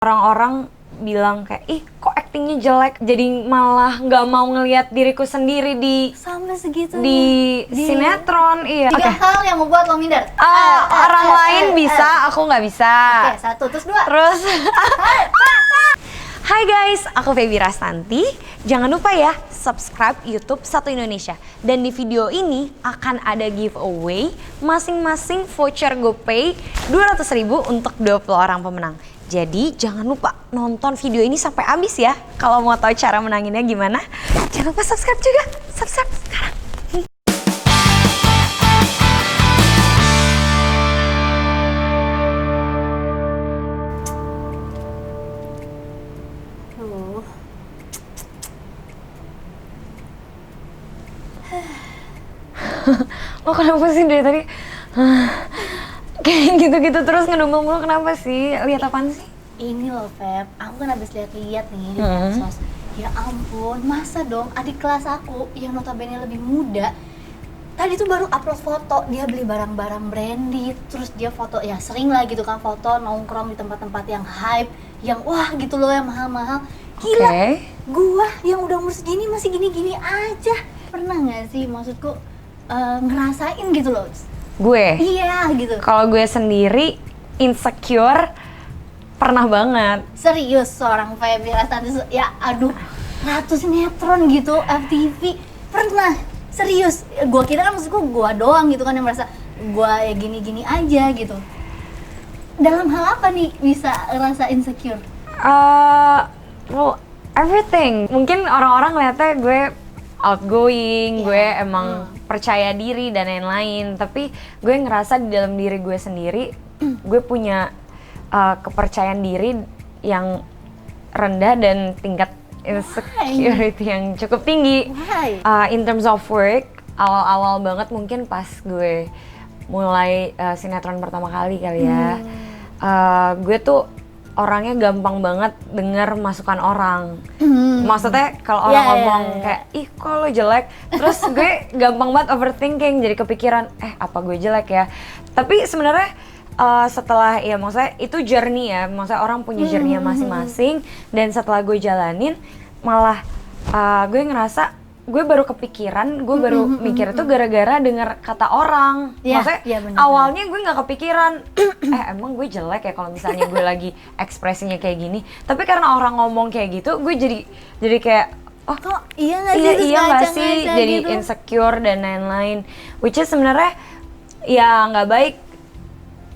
Orang-orang bilang kayak, ih kok aktingnya jelek, jadi malah nggak mau ngelihat diriku sendiri sampai segitu di sinetron. Iya. Tiga hal yang membuat lo minder. Orang lain bisa, aku nggak bisa. Oke, 1, terus 2. Terus Hai guys, aku Feby Rastanti. Jangan lupa ya, subscribe YouTube Satu Indonesia. Dan di video ini akan ada giveaway masing-masing voucher GoPay 200.000 untuk 20 orang pemenang. Jadi jangan lupa nonton video ini sampai habis ya. Kalau mau tahu cara menanginnya gimana, jangan lupa subscribe juga. Subscribe sekarang. Lo kenapa sih dari tadi kayak gitu-gitu terus ngedumel mulu, kenapa sih? Lihat apaan sih? Ini loh Feb, aku kan habis lihat-lihat nih di medsos. Ya ampun, masa dong adik kelas aku yang notabene lebih muda tadi tuh baru upload foto dia beli barang-barang branded, terus dia foto ya sering lah gitu kan, foto nongkrong di tempat-tempat yang hype, yang wah gitu loh, yang mahal-mahal. Gila, gua yang udah umur segini masih gini-gini aja. Pernah nggak sih maksudku ngerasain gitu loh? Gue? Iya gitu. Kalau gue sendiri insecure pernah banget. Serius seorang Feby Rastanti, ya aduh, ratu sinetron gitu, FTV, pernah? Serius, gue kira kan maksudku gue doang gitu kan yang merasa gue ya gini-gini aja gitu. Dalam hal apa nih bisa ngerasa insecure? Well, everything. Mungkin orang-orang ngeliatnya gue outgoing, gue emang percaya diri dan lain-lain. Tapi gue ngerasa di dalam diri gue sendiri, gue punya kepercayaan diri yang rendah dan tingkat insecurity yang cukup tinggi. In terms of work, awal-awal banget mungkin pas gue mulai sinetron pertama kali ya. Gue tuh orangnya gampang banget denger masukan orang. Maksudnya kalau orang ngomong kayak, ih kok lo jelek, terus gue gampang banget overthinking, jadi kepikiran, apa gue jelek ya. Tapi sebenarnya setelah, ya maksudnya itu journey ya, maksudnya orang punya journey-nya masing-masing. Dan setelah gue jalanin, malah gue ngerasa gue baru kepikiran, gue baru mikir itu gara-gara denger kata orang. Maksudnya awalnya gue nggak kepikiran, emang gue jelek ya kalau misalnya gue lagi ekspresinya kayak gini. Tapi karena orang ngomong kayak gitu, gue jadi kayak, oh kok iya nggak sih, jadi gitu, insecure dan lain-lain. Which is sebenarnya ya nggak baik,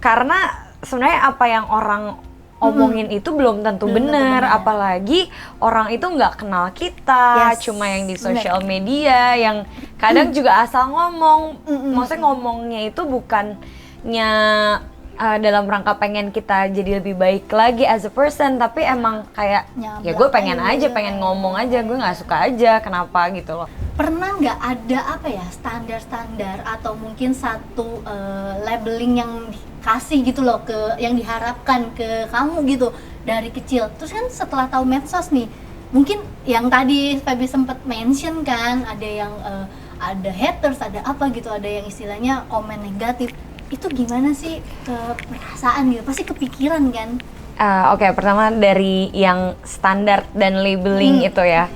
karena sebenarnya apa yang orang omongin itu belum tentu benar, apalagi orang itu nggak kenal kita, cuma yang di sosial media yang kadang juga asal ngomong. Maksudnya ngomongnya itu bukannya dalam rangka pengen kita jadi lebih baik lagi as a person, tapi emang kayak ya gue pengen aja, pengen ngomong aja, gue nggak suka aja kenapa gitu loh. Pernah nggak ada apa ya, standar-standar atau mungkin satu labeling yang dikasih gitu loh, ke yang diharapkan ke kamu gitu dari kecil, terus kan setelah tahu medsos nih, mungkin yang tadi Feby sempat mention kan, ada yang ada haters, ada apa gitu, ada yang istilahnya komen negatif. Itu gimana sih perasaan gitu, pasti kepikiran kan? Oke, pertama dari yang standar dan labeling itu ya.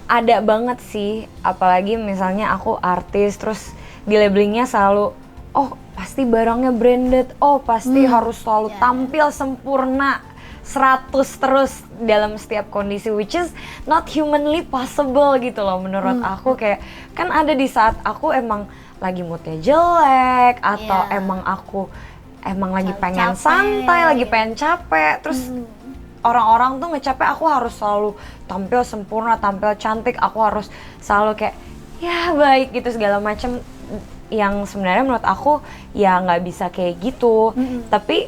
Ada banget sih, apalagi misalnya aku artis, terus di labelingnya selalu, oh pasti barangnya branded, oh pasti harus selalu tampil sempurna 100 terus dalam setiap kondisi, which is not humanly possible gitu loh menurut aku. Kayak kan ada di saat aku emang lagi moodnya jelek, atau emang aku lagi pengen santai, lagi pengen capek, terus orang-orang tuh ngecapek aku harus selalu tampil sempurna, tampil cantik, aku harus selalu kayak ya baik gitu segala macam, yang sebenarnya menurut aku ya nggak bisa kayak gitu. Tapi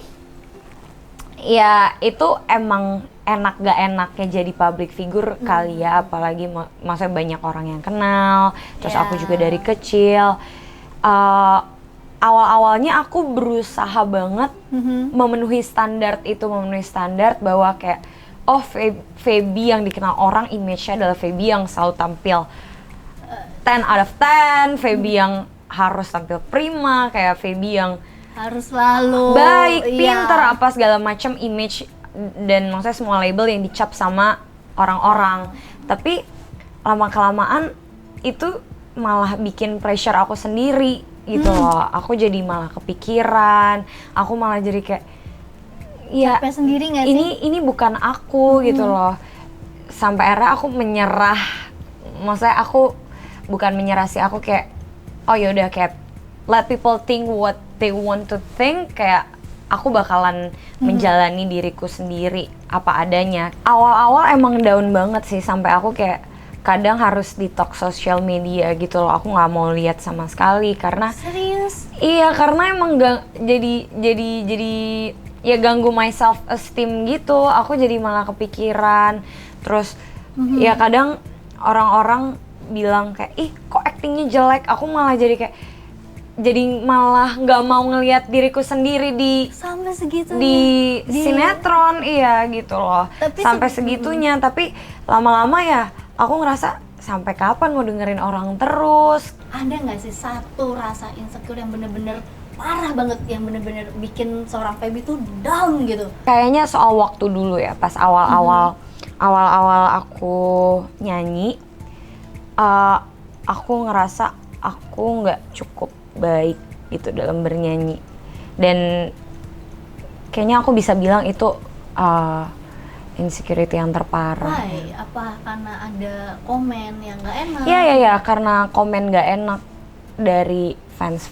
ya itu emang enak gak enaknya jadi public figure kali ya, apalagi maksudnya banyak orang yang kenal, terus aku juga dari kecil. Awal-awalnya aku berusaha banget memenuhi standar itu, memenuhi standar bahwa kayak, oh Feby yang dikenal orang, image-nya adalah Feby yang selalu tampil 10 out of 10, Feby yang harus tampil prima, kayak Feby yang harus selalu baik, pintar, apa segala macam image dan maksudnya semua label yang dicap sama orang-orang. Tapi lama-kelamaan itu malah bikin pressure aku sendiri gitu loh. Aku jadi malah kepikiran, aku malah jadi kayak ya capek sendiri nggak sih? ini bukan aku gitu loh. Sampai akhirnya aku menyerah. Maksudnya aku bukan menyerah sih, aku kayak oh yaudah kayak let people think what they want to think, kayak aku bakalan menjalani diriku sendiri apa adanya. Awal-awal emang down banget sih, sampai aku kayak kadang harus detox sosial media gitu loh. Aku nggak mau lihat sama sekali karena Serius? iya, karena emang jadi ya ganggu my self esteem gitu. Aku jadi malah kepikiran. Terus ya kadang orang-orang bilang kayak ih kok actingnya jelek, aku malah jadi malah nggak mau ngelihat diriku sendiri Sampai segitunya? di sinetron, iya gitu loh. Tapi sampai segitunya. Tapi lama-lama ya aku ngerasa sampai kapan mau dengerin orang terus. Ada nggak sih satu rasa insecure yang bener-bener parah banget, yang bener-bener bikin seorang Feby tuh down gitu? Kayaknya soal waktu dulu ya, pas awal-awal aku nyanyi, aku ngerasa aku nggak cukup baik gitu dalam bernyanyi, dan kayaknya aku bisa bilang itu insecurity yang terparah. Why? Apa karena ada komen yang nggak enak? Iya, karena komen nggak enak dari fans,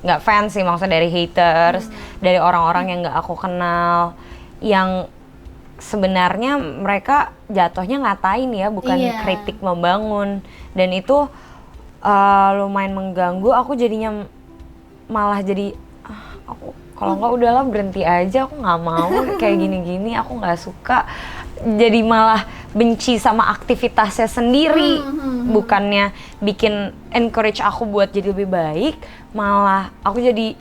nggak fans sih, maksudnya dari haters, dari orang-orang yang nggak aku kenal, yang sebenarnya mereka jatuhnya ngatain ya, bukan kritik membangun, dan itu lumayan mengganggu. Aku jadinya malah jadi aku kalau nggak udahlah berhenti aja, aku nggak mau kayak gini-gini, aku nggak suka. Jadi malah benci sama aktivitasnya sendiri, bukannya bikin encourage aku buat jadi lebih baik, malah aku jadi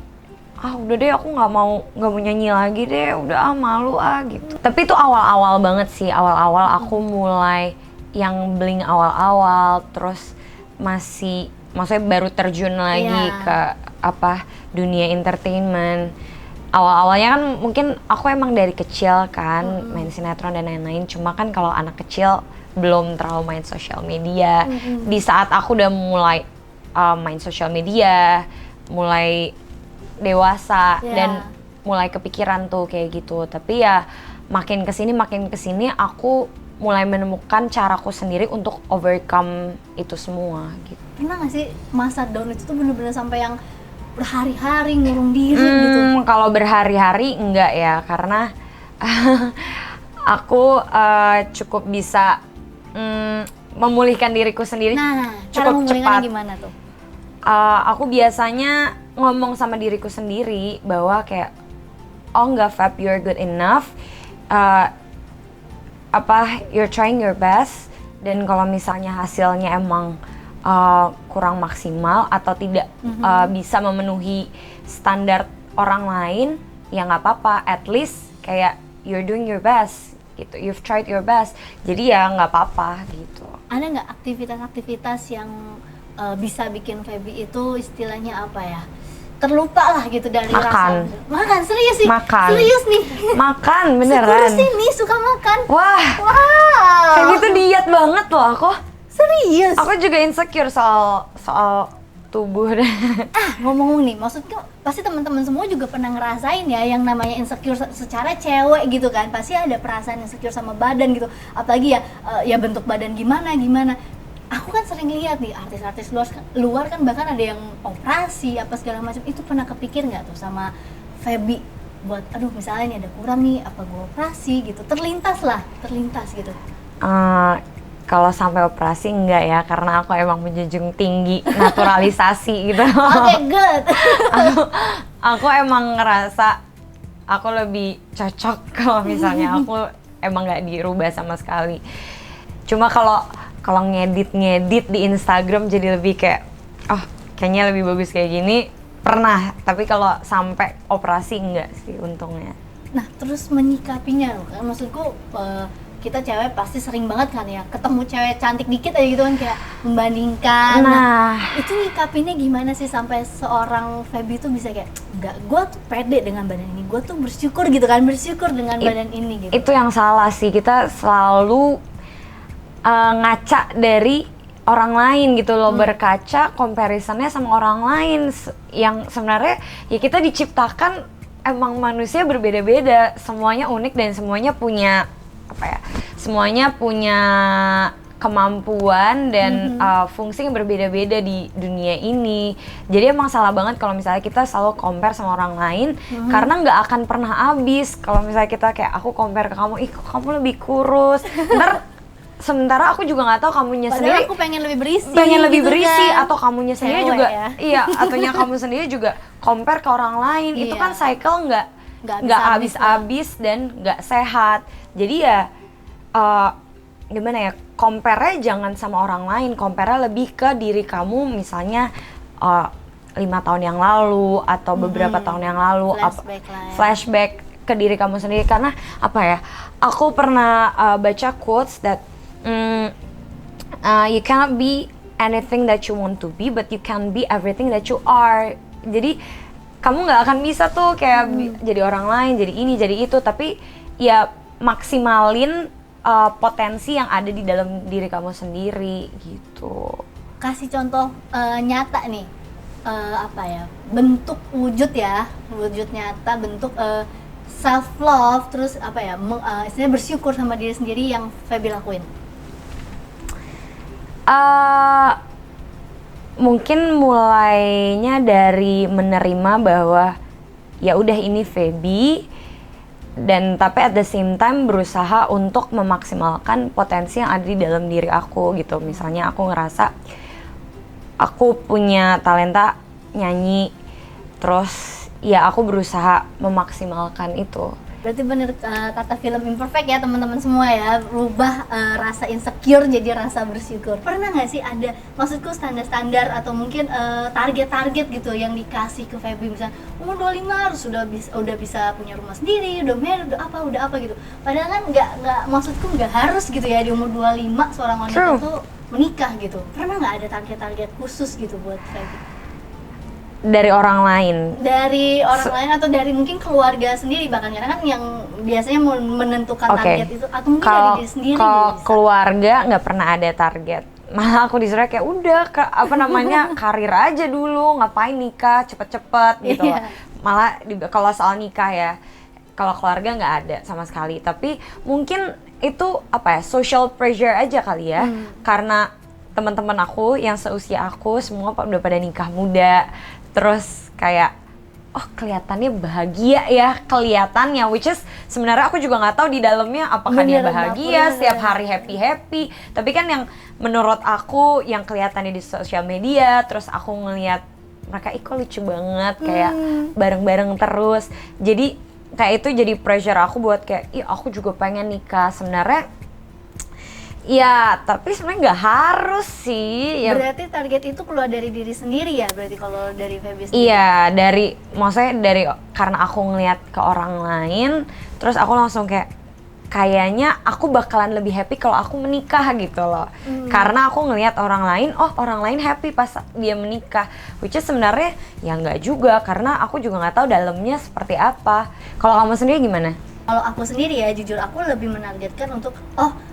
udah deh, aku nggak mau nyanyi lagi deh, udah malu gitu. Tapi itu awal-awal banget sih, awal-awal aku mulai yang bling awal-awal, terus maksudnya baru terjun lagi ke dunia entertainment. Awal-awalnya kan mungkin aku emang dari kecil kan main sinetron dan lain-lain, cuma kan kalau anak kecil belum terlalu main sosial media. Di saat aku udah mulai main sosial media, mulai dewasa dan mulai kepikiran tuh kayak gitu. Tapi ya makin kesini aku mulai menemukan caraku sendiri untuk overcome itu semua gitu. Pernah nggak sih masa down itu tuh bener-bener sampai yang berhari-hari ngurung diri gitu? Kalau berhari-hari enggak ya, karena aku cukup bisa memulihkan diriku sendiri. Nah, cara cukup memulihkannya cepat. gimana tuh? Aku biasanya ngomong sama diriku sendiri bahwa kayak enggak Feb, you're good enough. You're trying your best, dan kalau misalnya hasilnya emang kurang maksimal atau tidak bisa memenuhi standar orang lain, ya nggak apa-apa, at least kayak you're doing your best gitu, you've tried your best, jadi ya nggak apa-apa gitu. Ada nggak aktivitas-aktivitas yang bisa bikin Feby itu istilahnya apa ya, terlupa lah gitu dari Makan. Makan, serius sih? Makan. Serius nih? Makan, beneran. Sekurus ini suka makan? Wah, kayak gitu diet banget loh aku. Serius? Aku juga insecure soal tubuh. Ngomong-ngomong nih, maksudnya pasti teman-teman semua juga pernah ngerasain ya yang namanya insecure secara cewek gitu kan. Pasti ada perasaan insecure sama badan gitu. Apalagi ya bentuk badan gimana. Aku kan sering lihat nih artis-artis luar kan, bahkan ada yang operasi apa segala macam. Itu pernah kepikir nggak tuh sama Feby buat aduh misalnya nih ada kurang nih, apa gue operasi gitu? Terlintas gitu. Kalau sampai operasi enggak ya, karena aku emang menjunjung tinggi naturalisasi gitu. Oke, good. aku emang ngerasa aku lebih cocok kalau misalnya aku emang nggak dirubah sama sekali. Cuma kalau ngedit di Instagram jadi lebih kayak kayaknya lebih bagus kayak gini, pernah. Tapi kalau sampai operasi enggak sih untungnya. Nah, terus menyikapinya loh kan, maksudku kita cewek pasti sering banget kan ya ketemu cewek cantik dikit aja gitu kan kayak membandingkan. Nah, itu nyikapinnya gimana sih sampai seorang Feby tuh bisa kayak enggak, gue tuh pede dengan badan ini, gue tuh bersyukur gitu kan, bersyukur dengan badan ini gitu. itu yang salah sih, kita selalu ngaca dari orang lain gitu loh, berkaca comparisonnya sama orang lain yang sebenarnya ya kita diciptakan emang manusia berbeda-beda, semuanya unik dan semuanya punya apa ya, semuanya punya kemampuan dan fungsi yang berbeda-beda di dunia ini. Jadi emang salah banget kalau misalnya kita selalu compare sama orang lain, karena nggak akan pernah habis. Kalau misalnya kita kayak aku compare ke kamu, ih kok kamu lebih kurus, ntar sementara aku juga nggak tahu kamunya Padahal sendiri aku pengen lebih berisi lebih gitu berisi kan. atau kamunya sendiri Cewek juga ya. iya, ataunya kamu sendiri juga compare ke orang lain. Itu Iya. kan cycle nggak Nggak habis-habis dan nggak sehat. Jadi ya gimana ya, compare-nya jangan sama orang lain, compare-nya lebih ke diri kamu, misalnya 5 tahun yang lalu atau beberapa tahun yang lalu, Flashback lah ya. flashback ke diri kamu sendiri. Karena apa ya, aku pernah baca quotes that you cannot be anything that you want to be, but you can be everything that you are. Jadi kamu nggak akan bisa tuh kayak jadi orang lain, jadi ini, jadi itu, tapi ya maksimalin potensi yang ada di dalam diri kamu sendiri gitu. Kasih contoh nyata nih, apa ya, bentuk wujud ya, wujud nyata, bentuk self love, terus apa ya, istilahnya bersyukur sama diri sendiri yang Feby lakuin. Mungkin mulainya dari menerima bahwa ya udah ini Feby, dan tapi at the same time berusaha untuk memaksimalkan potensi yang ada di dalam diri aku gitu. Misalnya aku ngerasa aku punya talenta nyanyi, terus ya aku berusaha memaksimalkan itu. Berarti bener kata film Imperfect ya teman-teman semua ya, rubah rasa insecure jadi rasa bersyukur. Pernah nggak sih ada, maksudku standar-standar atau mungkin target-target gitu yang dikasih ke Feby, misalnya umur 25 harus udah bisa punya rumah sendiri, udah married, udah apa gitu. Padahal kan nggak maksudku nggak harus gitu ya di umur 25 seorang wanita tuh menikah gitu. Pernah nggak ada target-target khusus gitu buat Feby? Dari orang lain? Dari orang lain atau dari mungkin keluarga sendiri bahkan, karena kan yang biasanya menentukan target itu, atau mungkin dari diri sendiri. Kalau keluarga nggak pernah ada target, malah aku disuruh kayak udah karir aja dulu, ngapain nikah cepet-cepet gitu. Iya. Malah kalau soal nikah ya, kalau keluarga nggak ada sama sekali. Tapi mungkin itu apa ya, social pressure aja kali ya, karena teman-teman aku yang seusia aku semua udah pada nikah muda. Terus kayak, oh kelihatannya bahagia ya, kelihatannya, which is sebenarnya aku juga nggak tahu di dalamnya apakah dia bahagia, setiap hari happy. Tapi kan yang menurut aku yang kelihatannya di sosial media, terus aku ngelihat mereka, kok lucu banget, kayak bareng-bareng terus. Jadi kayak itu jadi pressure aku buat kayak, aku juga pengen nikah sebenarnya. Ya, tapi sebenarnya nggak harus sih. Ya. Berarti target itu keluar dari diri sendiri ya, berarti kalau dari Feby sendiri? Iya, maksudnya karena aku ngeliat ke orang lain, terus aku langsung kayaknya aku bakalan lebih happy kalau aku menikah gitu loh. Karena aku ngeliat orang lain, orang lain happy pas dia menikah. Which is sebenarnya ya nggak juga, karena aku juga nggak tahu dalamnya seperti apa. Kalau kamu sendiri gimana? Kalau aku sendiri ya, jujur aku lebih menargetkan untuk,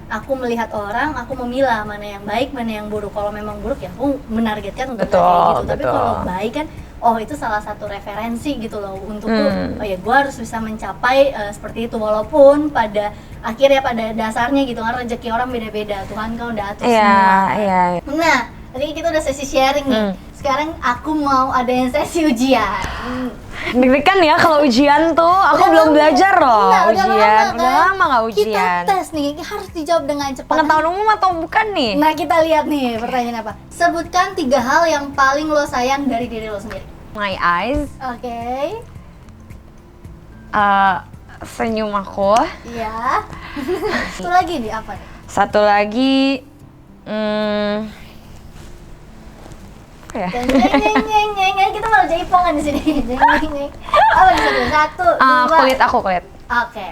aku melihat orang, aku memilah mana yang baik, mana yang buruk. Kalau memang buruk ya aku menargetkan untuk kayak gitu. Tapi kalau baik kan, itu salah satu referensi gitu loh untukku. Ya gue harus bisa mencapai seperti itu, walaupun pada akhirnya pada dasarnya gitu kan rezeki orang beda-beda. Tuhan kan udah atur semua. Iya. Nah, tadi kita udah sesi sharing nih. Sekarang aku mau ada yang sesi ujian. Deg-degan ya kalau ujian tuh, aku belum belajar loh ujian. Udah lama nggak ujian. Kita tes nih, harus dijawab dengan cepat. Pengetahuan umum atau bukan nih? Nah, kita lihat nih pertanyaan apa. Sebutkan 3 hal yang paling lo sayang dari diri lo sendiri. My eyes. Oke. Senyum aku. Iya. Satu lagi nih, apa nih? Satu lagi, ya. Kita malah jaipongan di sini. Apa nih? Satu, dua. Kulit aku. Oke.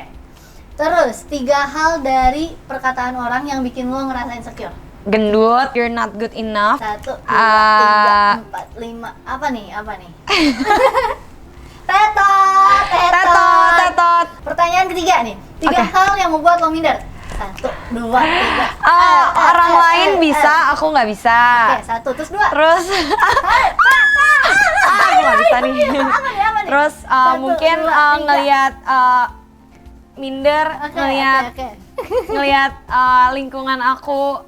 Terus 3 hal dari perkataan orang yang bikin lo ngerasa insecure. Gendut, you're not good enough. 1, 2, 3, 4, 5. Apa nih? Tetot. Pertanyaan ketiga nih. 3 hal yang membuat lo minder. 1, 2, 3. Orang lain bisa, aku nggak bisa. Oke, 1, terus 2. Terus, aku nggak bisa nih. Apa nih? Terus 1, mungkin 2, 3. ngelihat minder, Oke. ngelihat lingkungan aku,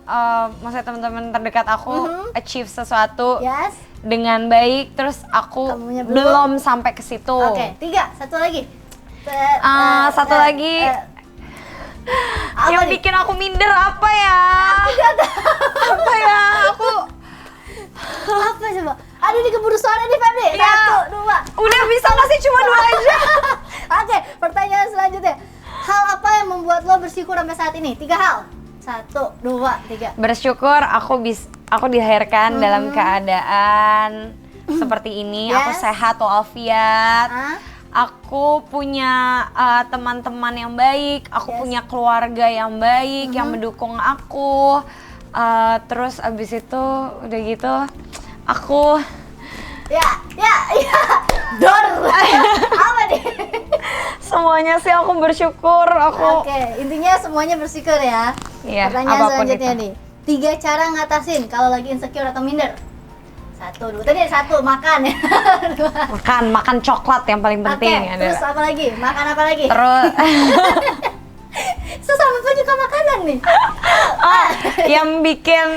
maksudnya teman-teman terdekat aku achieve sesuatu Yes. dengan baik, terus aku Kamunya belum sampai ke situ. Oke, 3. Satu lagi. Satu lagi. Apa Yang nih? bikin aku minder apa ya? Apa ya? Aku Apa coba? Aduh, ini keburu suara nih, Febri. Ya. 1, 2. udah bisa nggak sih cuma 2 aja? Oke, pertanyaan selanjutnya. Hal apa yang membuat lo bersyukur sampai saat ini? 3 hal. 1, 2, 3. Bersyukur aku dilahirkan dalam keadaan seperti ini. Aku Yes. sehat walafiat. Ah? Aku punya teman-teman yang baik. Aku Yes. punya keluarga yang baik yang mendukung aku. Terus abis itu udah gitu aku Ya. Dor. Apa nih? semuanya sih aku bersyukur. Oke, intinya semuanya bersyukur ya. Iya, Pertanyaan apapun selanjutnya itu. nih. 3 cara ngatasin kalau lagi insecure atau minder. 1, 2. Tadi 1, makan ya. 2. makan coklat yang paling Oke, penting terus adalah. apa lagi? Makan apa lagi? Terus Sesama penyuka makanan nih. yang bikin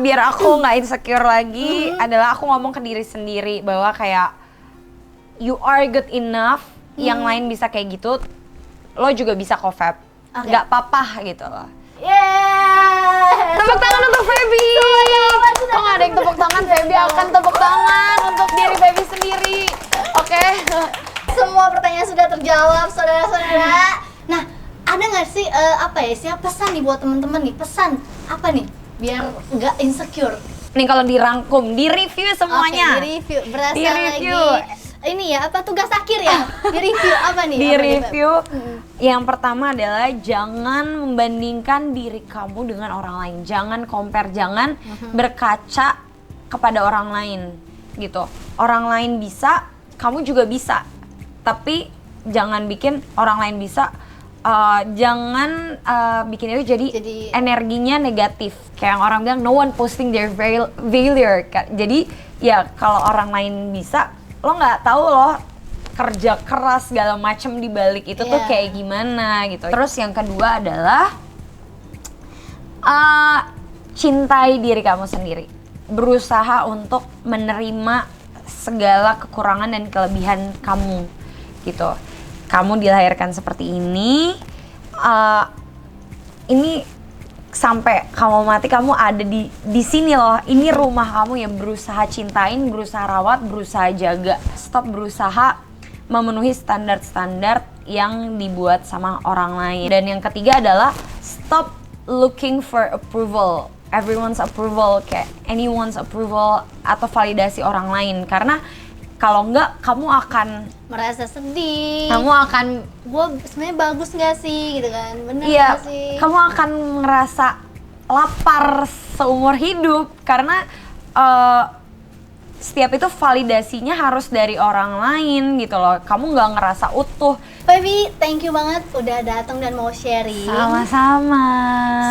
biar aku nggak insecure lagi adalah aku ngomong ke diri sendiri bahwa kayak you are good enough. Yang lain bisa kayak gitu, lo juga bisa kok, Feb. Oke. Nggak apa-apa gitu loh. Yeay. Tepuk tangan untuk Feby. Kok nggak ada yang tepuk tangan? Feby akan tepuk tangan untuk diri Feby sendiri. Oke. Semua pertanyaan sudah terjawab, saudara-saudara. Nah, ada nggak sih pesan nih buat temen-temen nih? Pesan apa nih biar nggak insecure? Nih kalau dirangkum, di-review semuanya. Oke, di review. Berasa Di-review. lagi ini ya, tugas akhir ya? Di review apa nih? Di Apa nih, Beb? review yang pertama adalah jangan membandingkan diri kamu dengan orang lain. Jangan compare, jangan berkaca kepada orang lain gitu. Orang lain bisa, kamu juga bisa. Tapi jangan bikin orang lain bisa, jangan bikin itu jadi energinya negatif. Kayak yang orang bilang no one posting their failure. Jadi ya kalau orang lain bisa, lo nggak tahu loh kerja keras segala macem di balik itu tuh kayak gimana gitu. Terus yang kedua adalah cintai diri kamu sendiri. Berusaha untuk menerima segala kekurangan dan kelebihan kamu gitu. Kamu dilahirkan seperti ini sampai kamu mati kamu ada di sini loh. Ini rumah kamu ya, berusaha cintain, berusaha rawat, berusaha jaga. Stop berusaha memenuhi standar-standar yang dibuat sama orang lain. Dan yang ketiga adalah stop looking for approval. Everyone's approval, kayak anyone's approval atau validasi orang lain. Karena kalau enggak kamu akan merasa sedih. Kamu akan gue sebenarnya bagus nggak sih gitu kan? Bener iya, nggak sih? kamu akan ngerasa lapar seumur hidup karena setiap itu validasinya harus dari orang lain gitu loh. Kamu nggak ngerasa utuh. Feby, thank you banget udah datang dan mau sharing. Sama-sama.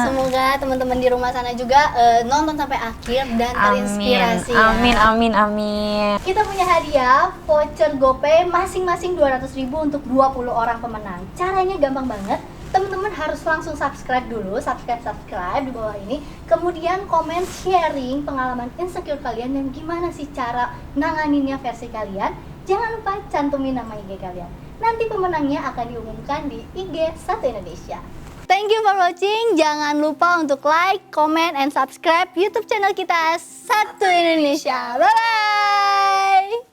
Semoga teman-teman di rumah sana juga nonton sampai akhir dan terinspirasi. Amin, ya. amin. Kita punya hadiah voucher GoPay masing-masing 200.000 untuk 20 orang pemenang. Caranya gampang banget. Teman-teman harus langsung subscribe dulu, subscribe di bawah ini. Kemudian komen sharing pengalaman insecure kalian dan gimana sih cara nanganinnya versi kalian. Jangan lupa cantumin nama IG kalian. Nanti pemenangnya akan diumumkan di IG Satu Indonesia. Thank you for watching. Jangan lupa untuk like, comment, and subscribe YouTube channel kita Satu Indonesia. Bye-bye!